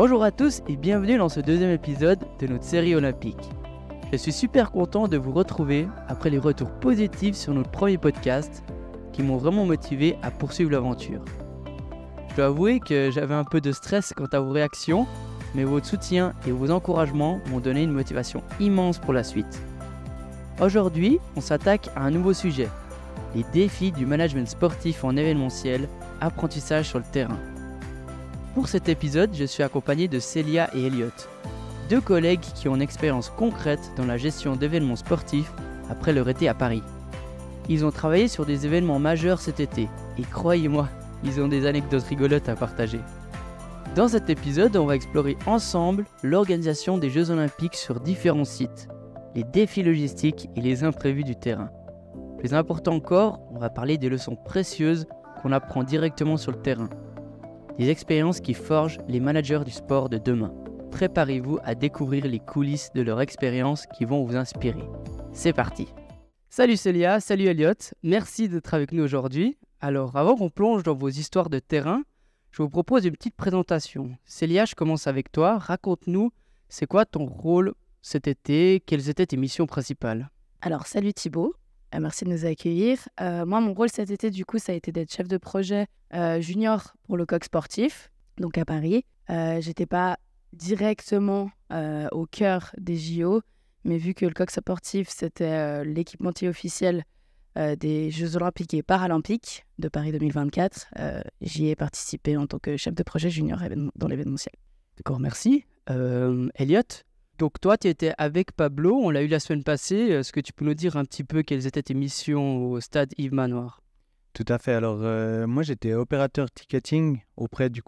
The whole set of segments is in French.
Bonjour à tous et bienvenue dans ce deuxième épisode de notre série olympique. Je suis super content de vous retrouver après les retours positifs sur notre premier podcast qui m'ont vraiment motivé à poursuivre l'aventure. Je dois avouer que j'avais un peu de stress quant à vos réactions, mais votre soutien et vos encouragements m'ont donné une motivation immense pour la suite. Aujourd'hui, on s'attaque à un nouveau sujet, les défis du management sportif en événementiel, apprentissage sur le terrain. Pour cet épisode, je suis accompagné de Célia et Elliot, deux collègues qui ont une expérience concrète dans la gestion d'événements sportifs après leur été à Paris. Ils ont travaillé sur des événements majeurs cet été, et croyez-moi, ils ont des anecdotes rigolotes à partager. Dans cet épisode, on va explorer ensemble l'organisation des Jeux Olympiques sur différents sites, les défis logistiques et les imprévus du terrain. Plus important encore, on va parler des leçons précieuses qu'on apprend directement sur le terrain. Des expériences qui forgent les managers du sport de demain. Préparez-vous à découvrir les coulisses de leur expérience qui vont vous inspirer. C'est parti! Salut Célia, salut Elliot, merci d'être avec nous aujourd'hui. Alors avant qu'on plonge dans vos histoires de terrain, je vous propose une petite présentation. Célia, je commence avec toi. Raconte-nous, c'est quoi ton rôle cet été? Quelles étaient tes missions principales? Alors, salut Thibaut, merci de nous accueillir. Moi, mon rôle cet été, du coup, ça a été d'être chef de projet junior pour le coq sportif, donc à Paris. J'étais pas directement au cœur des JO, mais vu que le coq sportif, c'était l'équipementier officiel des Jeux Olympiques et Paralympiques de Paris 2024, j'y ai participé en tant que chef de projet junior dans l'événementiel. D'accord, merci. Elliot, donc toi, tu étais avec Pablo, on l'a eu la semaine passée. Est-ce que tu peux nous dire un petit peu quelles étaient tes missions au stade Yves Manoir? Tout à fait. Alors, moi, j'étais opérateur ticketing auprès du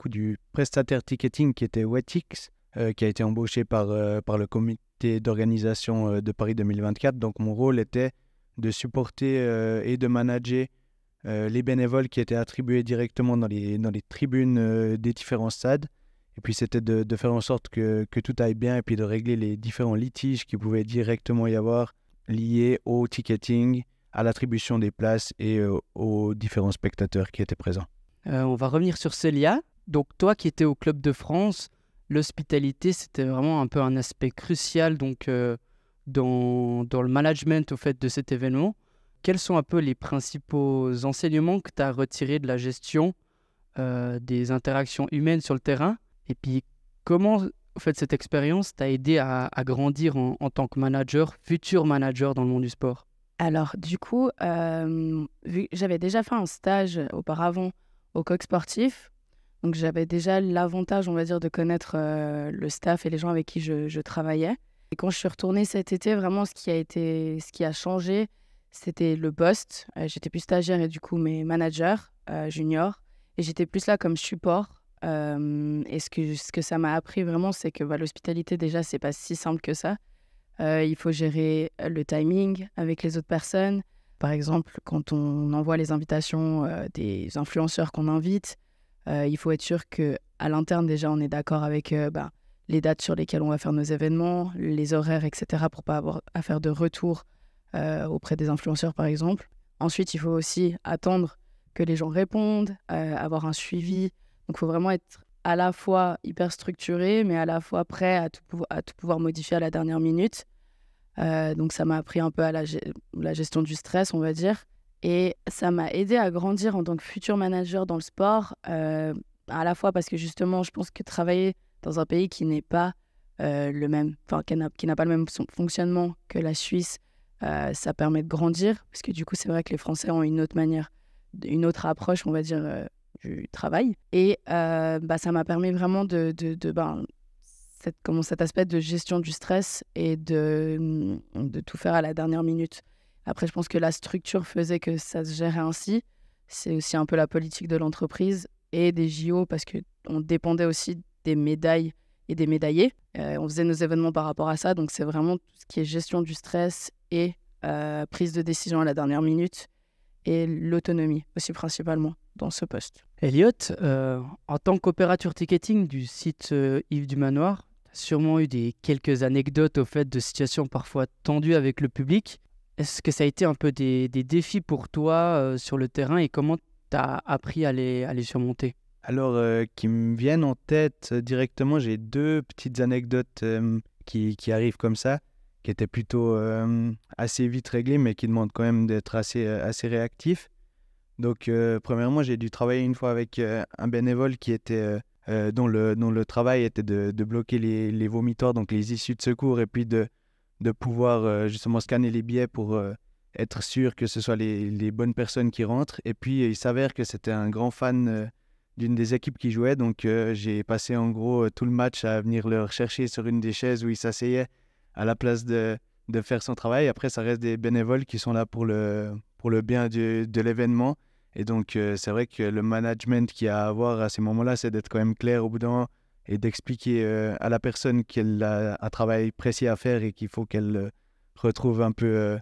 prestataire ticketing qui était Wetix, qui a été embauché par le comité d'organisation de Paris 2024. Donc, mon rôle était de supporter et de manager les bénévoles qui étaient attribués directement dans les tribunes des différents stades. Et puis, c'était de faire en sorte que tout aille bien et puis de régler les différents litiges qui pouvaient directement y avoir liés au ticketing, à l'attribution des places et aux différents spectateurs qui étaient présents. On va revenir sur Célia. Donc toi qui étais au Club de France, l'hospitalité, c'était vraiment un peu un aspect crucial donc, dans le management au fait, de cet événement. Quels sont un peu les principaux enseignements que tu as retirés de la gestion des interactions humaines sur le terrain? Et puis, comment au fait, cette expérience t'a aidé à grandir en tant que manager, futur manager dans le monde du sport? Alors, du coup, vu que j'avais déjà fait un stage auparavant au coq sportif, donc j'avais déjà l'avantage, on va dire, de connaître le staff et les gens avec qui je travaillais. Et quand je suis retournée cet été, vraiment, ce qui a changé, c'était le poste. J'étais plus stagiaire et du coup, mes managers juniors. Et j'étais plus là comme support. Et ce que ça m'a appris vraiment, c'est que l'hospitalité, déjà, c'est pas si simple que ça. Il faut gérer le timing avec les autres personnes. Par exemple, quand on envoie les invitations des influenceurs qu'on invite, il faut être sûr qu'à l'interne, déjà, on est d'accord avec les dates sur lesquelles on va faire nos événements, les horaires, etc., pour pas avoir à faire de retour auprès des influenceurs, par exemple. Ensuite, il faut aussi attendre que les gens répondent, avoir un suivi. Donc, il faut vraiment être à la fois hyper structuré, mais à la fois prêt à tout pouvoir modifier à la dernière minute. Donc, ça m'a appris un peu à la gestion du stress, on va dire. Et ça m'a aidé à grandir en tant que futur manager dans le sport, à la fois parce que justement, je pense que travailler dans un pays qui n'est pas le même, enfin, qui n'a pas le même fonctionnement que la Suisse, ça permet de grandir. Parce que du coup, c'est vrai que les Français ont une autre manière, une autre approche, on va dire, du travail. Et ça m'a permis vraiment cet aspect de gestion du stress et de tout faire à la dernière minute. Après, je pense que la structure faisait que ça se gérait ainsi. C'est aussi un peu la politique de l'entreprise et des JO parce qu'on dépendait aussi des médailles et des médaillés. On faisait nos événements par rapport à ça. Donc, c'est vraiment tout ce qui est gestion du stress et prise de décision à la dernière minute et l'autonomie aussi principalement dans ce poste. Elliot, en tant qu'opérateur ticketing du site Yves du Manoir, tu as sûrement eu quelques anecdotes au fait de situations parfois tendues avec le public. Est-ce que ça a été un peu des défis pour toi sur le terrain et comment tu as appris à les surmonter? Alors, qui me viennent en tête directement, j'ai 2 petites anecdotes qui arrivent comme ça, qui étaient plutôt assez vite réglées, mais qui demandent quand même d'être assez réactif. Donc, premièrement, j'ai dû travailler une fois avec un bénévole qui était, dont le travail était de bloquer les vomitoires, donc les issues de secours, et puis de pouvoir justement scanner les billets pour être sûr que ce soit les bonnes personnes qui rentrent. Et puis, il s'avère que c'était un grand fan d'une des équipes qui jouait, donc j'ai passé en gros tout le match à venir le rechercher sur une des chaises où il s'asseyait à la place de faire son travail. Après, ça reste des bénévoles qui sont là pour le bien de l'événement. Et donc, c'est vrai que le management qu'il y a à avoir à ces moments-là, c'est d'être quand même clair au bout d'un moment et d'expliquer à la personne qu'elle a un travail précis à faire et qu'il faut qu'elle retrouve un peu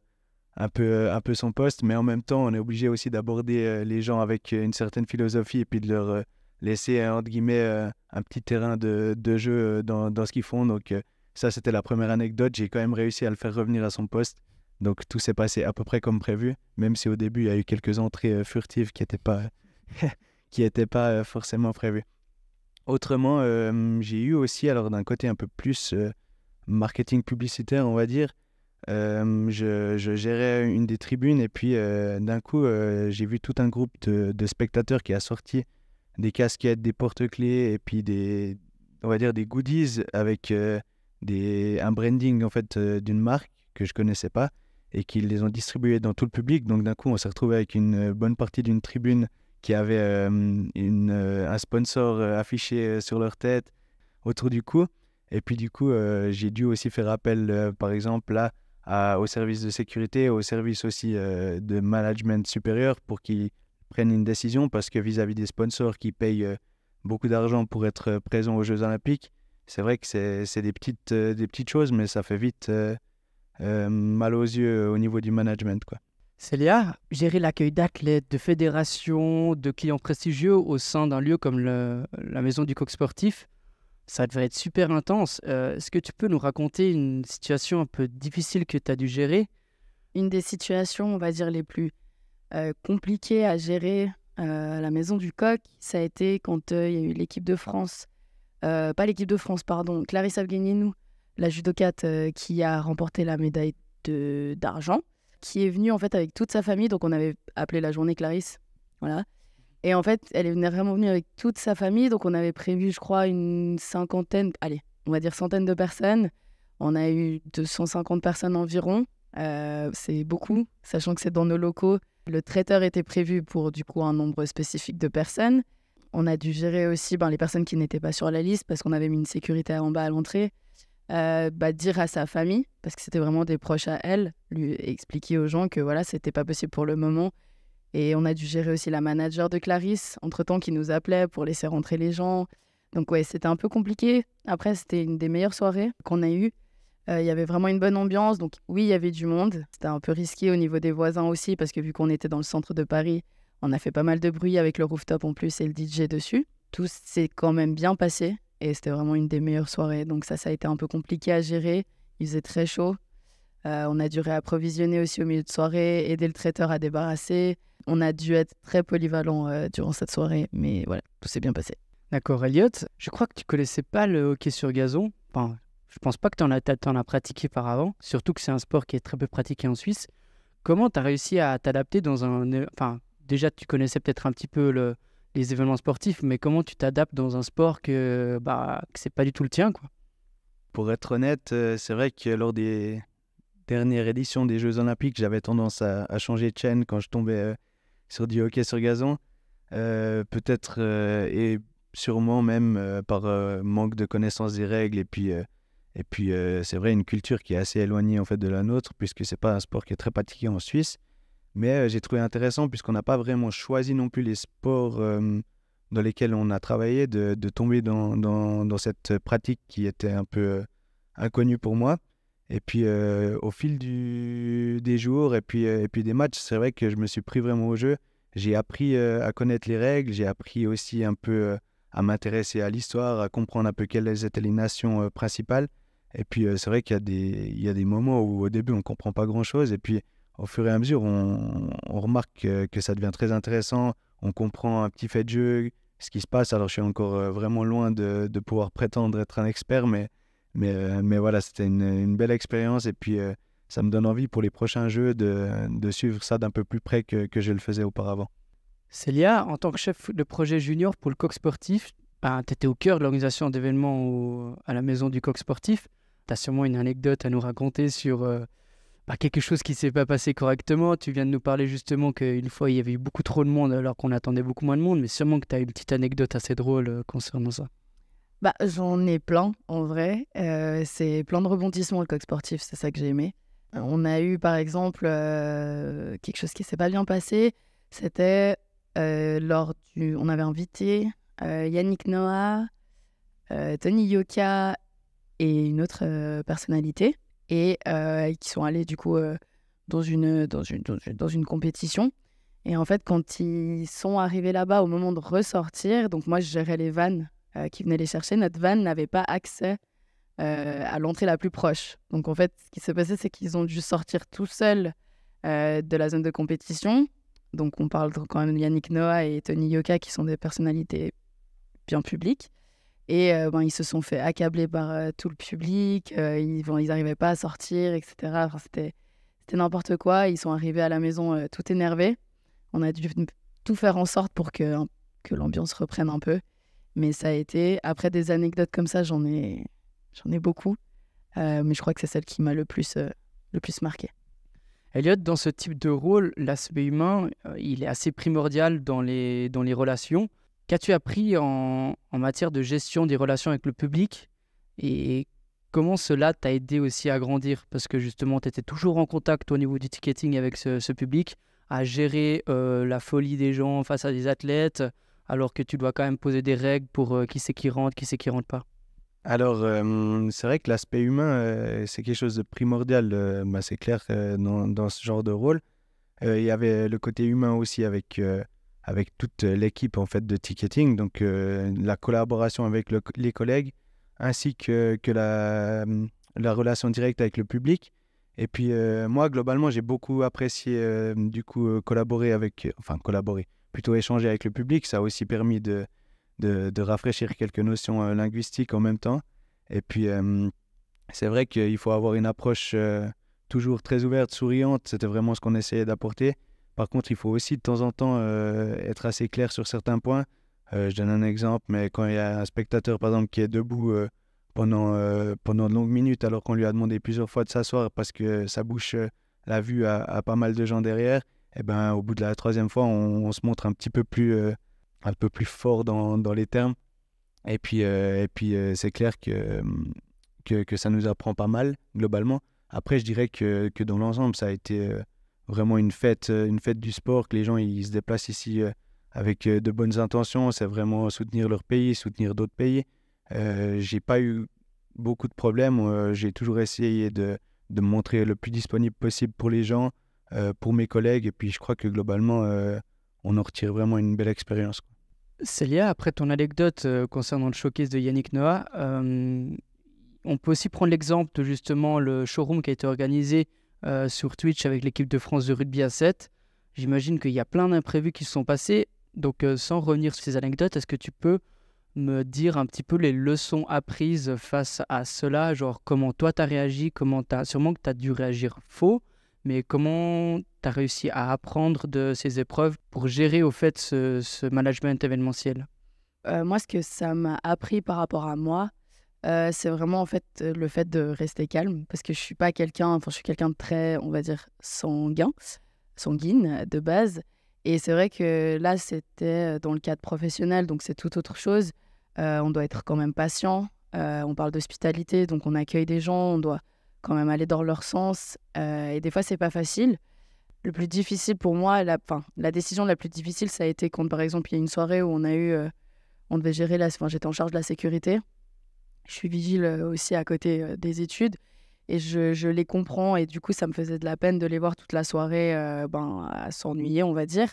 son poste. Mais en même temps, on est obligé aussi d'aborder les gens avec une certaine philosophie et puis de leur laisser, entre guillemets, un petit terrain de jeu dans ce qu'ils font. Donc, ça, c'était la première anecdote. J'ai quand même réussi à le faire revenir à son poste. Donc, tout s'est passé à peu près comme prévu, même si au début, il y a eu quelques entrées furtives qui n'étaient pas, qui étaient pas forcément prévues. Autrement, j'ai eu aussi, alors d'un côté un peu plus marketing publicitaire, on va dire, je gérais une des tribunes et puis d'un coup, j'ai vu tout un groupe de spectateurs qui a sorti des casquettes, des porte-clés et puis on va dire des goodies avec un branding en fait d'une marque que je connaissais pas et qu'ils les ont distribués dans tout le public. Donc d'un coup, on s'est retrouvé avec une bonne partie d'une tribune qui avait un sponsor affiché sur leur tête autour du cou. Et puis du coup, j'ai dû aussi faire appel, par exemple, là, au service de sécurité, au service aussi de management supérieur pour qu'ils prennent une décision parce que vis-à-vis des sponsors qui payent beaucoup d'argent pour être présents aux Jeux Olympiques, c'est vrai que c'est des petites choses, mais ça fait vite mal aux yeux au niveau du management, quoi. Célia, gérer l'accueil d'athlètes, de fédérations, de clients prestigieux au sein d'un lieu comme la maison du coq sportif, ça devrait être super intense. Est-ce que tu peux nous raconter une situation un peu difficile que tu as dû gérer? Une des situations, on va dire, les plus compliquées à gérer à la maison du coq, ça a été quand il y a eu l'équipe de France, pas l'équipe de France, pardon, Clarisse Avgueninou, la judokate qui a remporté la médaille d'argent, qui est venue en fait avec toute sa famille, donc on avait appelé la journée Clarisse, voilà. Et en fait, elle est vraiment venue avec toute sa famille, donc on avait prévu, je crois, une cinquantaine, allez, on va dire centaine de personnes. On a eu 250 personnes environ, c'est beaucoup, sachant que c'est dans nos locaux. Le traiteur était prévu pour du coup un nombre spécifique de personnes. On a dû gérer aussi les personnes qui n'étaient pas sur la liste parce qu'on avait mis une sécurité en bas à l'entrée. Dire à sa famille, parce que c'était vraiment des proches à elle, lui expliquer aux gens que voilà, c'était pas possible pour le moment. Et on a dû gérer aussi la manager de Clarisse, entre-temps, qui nous appelait pour laisser rentrer les gens. Donc ouais, c'était un peu compliqué. Après, c'était une des meilleures soirées qu'on a eues. Il y avait vraiment une bonne ambiance. Donc oui, il y avait du monde. C'était un peu risqué au niveau des voisins aussi, parce que vu qu'on était dans le centre de Paris, on a fait pas mal de bruit avec le rooftop en plus et le DJ dessus. Tout s'est quand même bien passé. Et c'était vraiment une des meilleures soirées. Donc ça a été un peu compliqué à gérer. Il faisait très chaud. On a dû réapprovisionner aussi au milieu de soirée, aider le traiteur à débarrasser. On a dû être très polyvalent durant cette soirée. Mais voilà, tout s'est bien passé. D'accord, Elliot, je crois que tu connaissais pas le hockey sur gazon. Enfin, je pense pas que t'en as pratiqué par avant. Surtout que c'est un sport qui est très peu pratiqué en Suisse. Comment tu as réussi à t'adapter dans un... Enfin, déjà, tu connaissais peut-être un petit peu les événements sportifs, mais comment tu t'adaptes dans un sport que c'est pas du tout le tien, quoi? Pour être honnête, c'est vrai que lors des dernières éditions des Jeux Olympiques, j'avais tendance à changer de chaîne quand je tombais sur du hockey sur gazon. Peut-être et sûrement même par manque de connaissance des règles et puis c'est vrai une culture qui est assez éloignée en fait de la nôtre puisque c'est pas un sport qui est très pratiqué en Suisse. Mais j'ai trouvé intéressant, puisqu'on n'a pas vraiment choisi non plus les sports dans lesquels on a travaillé, de tomber dans cette pratique qui était un peu inconnue pour moi. Et puis, au fil des jours et puis des matchs, c'est vrai que je me suis pris vraiment au jeu. J'ai appris à connaître les règles, j'ai appris aussi un peu à m'intéresser à l'histoire, à comprendre un peu quelles étaient les nations principales. Et puis, c'est vrai qu'il y a des moments où au début, on ne comprend pas grand-chose. Et puis, au fur et à mesure, on remarque que ça devient très intéressant. On comprend un petit fait de jeu, ce qui se passe. Alors, je suis encore vraiment loin de pouvoir prétendre être un expert, mais voilà, c'était une belle expérience. Et puis, ça me donne envie pour les prochains jeux de suivre ça d'un peu plus près que je le faisais auparavant. Célia, en tant que chef de projet junior pour le Coq Sportif, tu étais au cœur de l'organisation d'événements à la maison du Coq Sportif. Tu as sûrement une anecdote à nous raconter sur quelque chose qui ne s'est pas passé correctement. Tu viens de nous parler justement qu'une fois, il y avait eu beaucoup trop de monde alors qu'on attendait beaucoup moins de monde, mais sûrement que tu as une petite anecdote assez drôle concernant ça. J'en ai plein, en vrai. C'est plein de rebondissements, le Coq Sportif, c'est ça que j'ai aimé. On a eu, par exemple, quelque chose qui ne s'est pas bien passé. C'était on avait invité Yannick Noah, Tony Yoka et une autre personnalité, et qui sont allés du coup dans une compétition. Et en fait, quand ils sont arrivés là-bas, au moment de ressortir, donc moi je gérais les vannes qui venaient les chercher, notre van n'avait pas accès à l'entrée la plus proche. Donc en fait, ce qui s'est passé, c'est qu'ils ont dû sortir tout seuls de la zone de compétition. Donc on parle quand même de Yannick Noah et Tony Yoka qui sont des personnalités bien publiques. Et ils se sont fait accabler par tout le public, ils n'arrivaient pas à sortir, etc. Enfin, c'était n'importe quoi. Ils sont arrivés à la maison tout énervés. On a dû tout faire en sorte pour que l'ambiance reprenne un peu. Mais ça a été, après des anecdotes comme ça, j'en ai beaucoup. Mais je crois que c'est celle qui m'a le plus marqué. Elliot, dans ce type de rôle, l'aspect humain, il est assez primordial dans les relations. Qu'as-tu appris en matière de gestion des relations avec le public et comment cela t'a aidé aussi à grandir? Parce que justement, tu étais toujours en contact au niveau du ticketing avec ce public, à gérer la folie des gens face à des athlètes, alors que tu dois quand même poser des règles pour qui c'est qui rentre pas. Alors, c'est vrai que l'aspect humain, c'est quelque chose de primordial, c'est clair, dans ce genre de rôle. Il y avait le côté humain aussi avec toute l'équipe en fait, de ticketing, donc la collaboration avec les collègues, ainsi que la relation directe avec le public. Et puis, moi, globalement, j'ai beaucoup apprécié, collaborer, plutôt échanger avec le public. Ça a aussi permis de rafraîchir quelques notions linguistiques en même temps. Et puis, c'est vrai qu'il faut avoir une approche toujours très ouverte, souriante. C'était vraiment ce qu'on essayait d'apporter. Par contre, il faut aussi de temps en temps être assez clair sur certains points. Je donne un exemple, mais quand il y a un spectateur, par exemple, qui est debout pendant de longues minutes, alors qu'on lui a demandé plusieurs fois de s'asseoir parce que ça bouche la vue à pas mal de gens derrière, et ben, au bout de la troisième fois, on se montre un peu plus fort dans les termes. Et puis c'est clair que ça nous apprend pas mal, globalement. Après, je dirais que dans l'ensemble, ça a été vraiment une fête du sport, que les gens ils se déplacent ici avec de bonnes intentions. C'est vraiment soutenir leur pays, soutenir d'autres pays. J'ai pas eu beaucoup de problèmes. J'ai toujours essayé de me montrer le plus disponible possible pour les gens, pour mes collègues. Et puis, je crois que globalement, on en retire vraiment une belle expérience. Célia, après ton anecdote concernant le showcase de Yannick Noah, on peut aussi prendre l'exemple de justement le showroom qui a été organisé sur Twitch avec l'équipe de France de rugby à 7. J'imagine qu'il y a plein d'imprévus qui se sont passés. Donc, sans revenir sur ces anecdotes, est-ce que tu peux me dire un petit peu les leçons apprises face à cela? Genre, comment toi, tu as réagi? Sûrement que tu as dû réagir faux, mais comment tu as réussi à apprendre de ces épreuves pour gérer au fait ce management événementiel? Moi, ce que ça m'a appris par rapport à moi, c'est vraiment en fait le fait de rester calme, parce que je suis quelqu'un de très, on va dire, sanguine de base. Et c'est vrai que là, c'était dans le cadre professionnel, donc c'est tout autre chose. On doit être quand même patient. On parle d'hospitalité, donc on accueille des gens, on doit quand même aller dans leur sens. Et des fois, c'est pas facile. Le plus difficile pour moi, la décision la plus difficile, ça a été quand, par exemple, il y a une soirée où on devait gérer j'étais en charge de la sécurité. Je suis vigile aussi à côté des études et je les comprends et du coup ça me faisait de la peine de les voir toute la soirée à s'ennuyer, on va dire.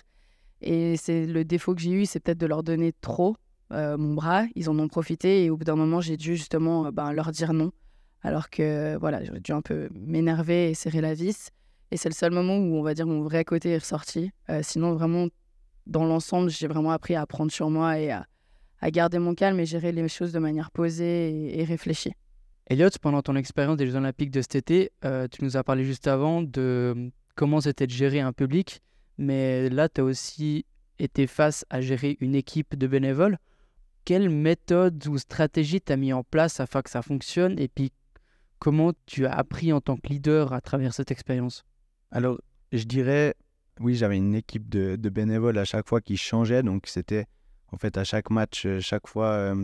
Et c'est le défaut que j'ai eu, c'est peut-être de leur donner trop mon bras. Ils en ont profité et au bout d'un moment j'ai dû justement leur dire non, alors que voilà, j'aurais dû un peu m'énerver et serrer la vis. Et c'est le seul moment où on va dire mon vrai côté est ressorti. Sinon vraiment dans l'ensemble j'ai vraiment appris à prendre sur moi et à garder mon calme et gérer les choses de manière posée et réfléchie. Elliot, pendant ton expérience des Jeux Olympiques de cet été, tu nous as parlé juste avant de comment c'était de gérer un public, mais là, tu as aussi été face à gérer une équipe de bénévoles. Quelle méthode ou stratégie tu as mis en place afin que ça fonctionne et puis comment tu as appris en tant que leader à travers cette expérience? Alors, je dirais, oui, j'avais une équipe de bénévoles à chaque fois qui changeait. Donc, c'était en fait à chaque match, chaque fois,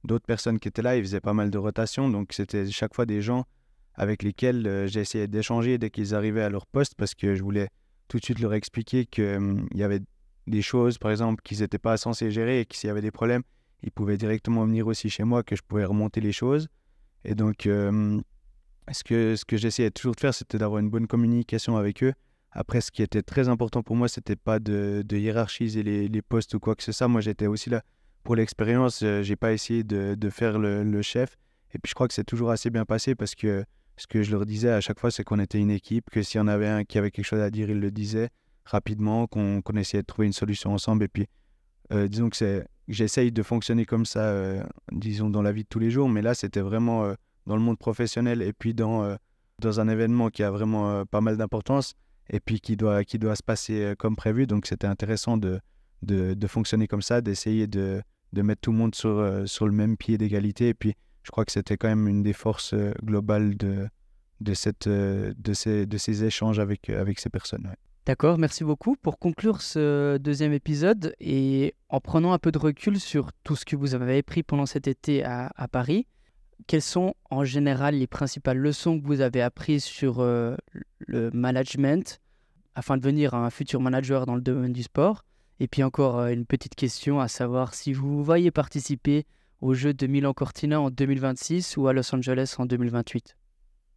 d'autres personnes qui étaient là. Ils faisaient pas mal de rotation. Donc, c'était chaque fois des gens avec lesquels j'ai essayé d'échanger dès qu'ils arrivaient à leur poste parce que je voulais tout de suite leur expliquer qu'il y avait des choses, par exemple, qu'ils n'étaient pas censés gérer et que s'il y avait des problèmes, ils pouvaient directement venir aussi chez moi, que je pouvais remonter les choses. Et donc, ce que j'essayais toujours de faire, c'était d'avoir une bonne communication avec eux. Après, ce qui était très important pour moi, c'était pas de hiérarchiser les postes ou quoi que ce soit. Moi, j'étais aussi là pour l'expérience. J'ai pas essayé de faire le chef. Et puis, je crois que c'est toujours assez bien passé parce que ce que je leur disais à chaque fois, c'est qu'on était une équipe, que s'il y en avait un qui avait quelque chose à dire, il le disait rapidement, qu'on essayait de trouver une solution ensemble. Et puis, disons que j'essaye de fonctionner comme ça, disons, dans la vie de tous les jours. Mais là, c'était vraiment dans le monde professionnel et puis dans un événement qui a vraiment pas mal d'importance et puis qui doit se passer comme prévu. Donc, c'était intéressant de fonctionner comme ça, d'essayer de mettre tout le monde sur le même pied d'égalité. Et puis, je crois que c'était quand même une des forces globales de ces échanges avec ces personnes. Ouais. D'accord, merci beaucoup. Pour conclure ce deuxième épisode et en prenant un peu de recul sur tout ce que vous avez appris pendant cet été à Paris, quelles sont en général les principales leçons que vous avez apprises sur le management afin de devenir un futur manager dans le domaine du sport? Et puis encore une petite question, à savoir si vous vous voyez participer aux Jeux de Milan-Cortina en 2026 ou à Los Angeles en 2028.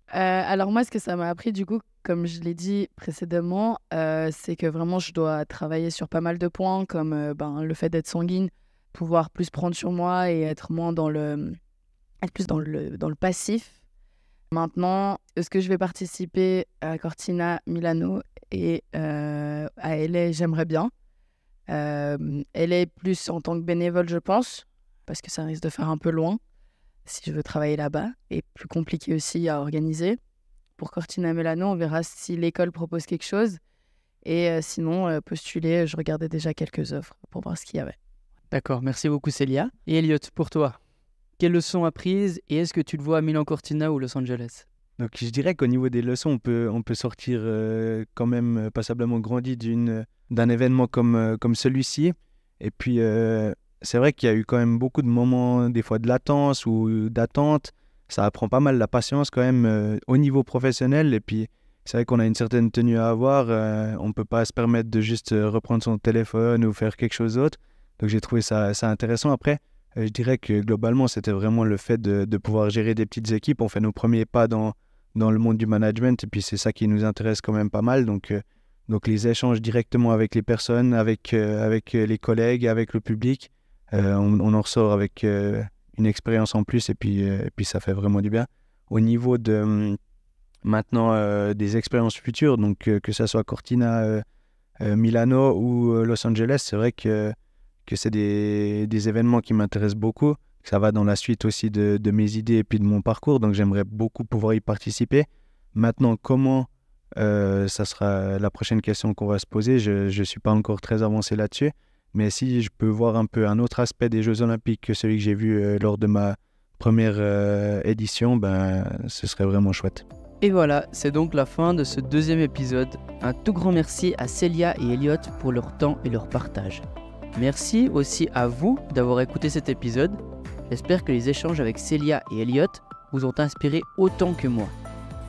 Alors moi, ce que ça m'a appris, du coup, comme je l'ai dit précédemment, c'est que vraiment, je dois travailler sur pas mal de points, comme le fait d'être sanguine, pouvoir plus prendre sur moi et être moins être plus dans le passif. Maintenant, est-ce que je vais participer à Cortina, Milano et à LA, j'aimerais bien. LA plus en tant que bénévole, je pense, parce que ça risque de faire un peu loin si je veux travailler là-bas, et plus compliqué aussi à organiser. Pour Cortina Milano, on verra si l'école propose quelque chose. Et sinon, postuler, je regardais déjà quelques offres pour voir ce qu'il y avait. D'accord, merci beaucoup Célia. Et Elliot, pour toi, quelles leçons apprises et est-ce que tu te vois à Milan-Cortina ou Los Angeles? Donc, je dirais qu'au niveau des leçons, on peut sortir quand même passablement grandi d'un événement comme celui-ci. Et puis, c'est vrai qu'il y a eu quand même beaucoup de moments, des fois de latence ou d'attente. Ça apprend pas mal la patience quand même au niveau professionnel. Et puis, c'est vrai qu'on a une certaine tenue à avoir. On ne peut pas se permettre de juste reprendre son téléphone ou faire quelque chose d'autre. Donc, j'ai trouvé ça intéressant. Après, je dirais que globalement, c'était vraiment le fait de pouvoir gérer des petites équipes. On fait nos premiers pas dans le monde du management. Et puis, c'est ça qui nous intéresse quand même pas mal. Donc les échanges directement avec les personnes, avec les collègues, avec le public, on en ressort avec une expérience en plus. Et puis ça fait vraiment du bien. Au niveau de maintenant des expériences futures, donc que ça soit Cortina, Milano ou Los Angeles, c'est vrai que c'est des événements qui m'intéressent beaucoup. Ça va dans la suite aussi de mes idées et puis de mon parcours. Donc, j'aimerais beaucoup pouvoir y participer. Maintenant, comment ça sera la prochaine question qu'on va se poser. Je ne suis pas encore très avancé là-dessus. Mais si je peux voir un peu un autre aspect des Jeux Olympiques que celui que j'ai vu lors de ma première édition, ce serait vraiment chouette. Et voilà, c'est donc la fin de ce deuxième épisode. Un tout grand merci à Célia et Elliot pour leur temps et leur partage. Merci aussi à vous d'avoir écouté cet épisode. J'espère que les échanges avec Célia et Elliot vous ont inspiré autant que moi.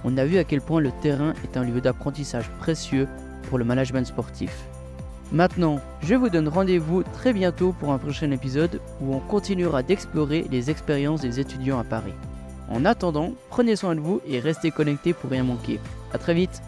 On a vu à quel point le terrain est un lieu d'apprentissage précieux pour le management sportif. Maintenant, je vous donne rendez-vous très bientôt pour un prochain épisode où on continuera d'explorer les expériences des étudiants à Paris. En attendant, prenez soin de vous et restez connectés pour rien manquer. À très vite!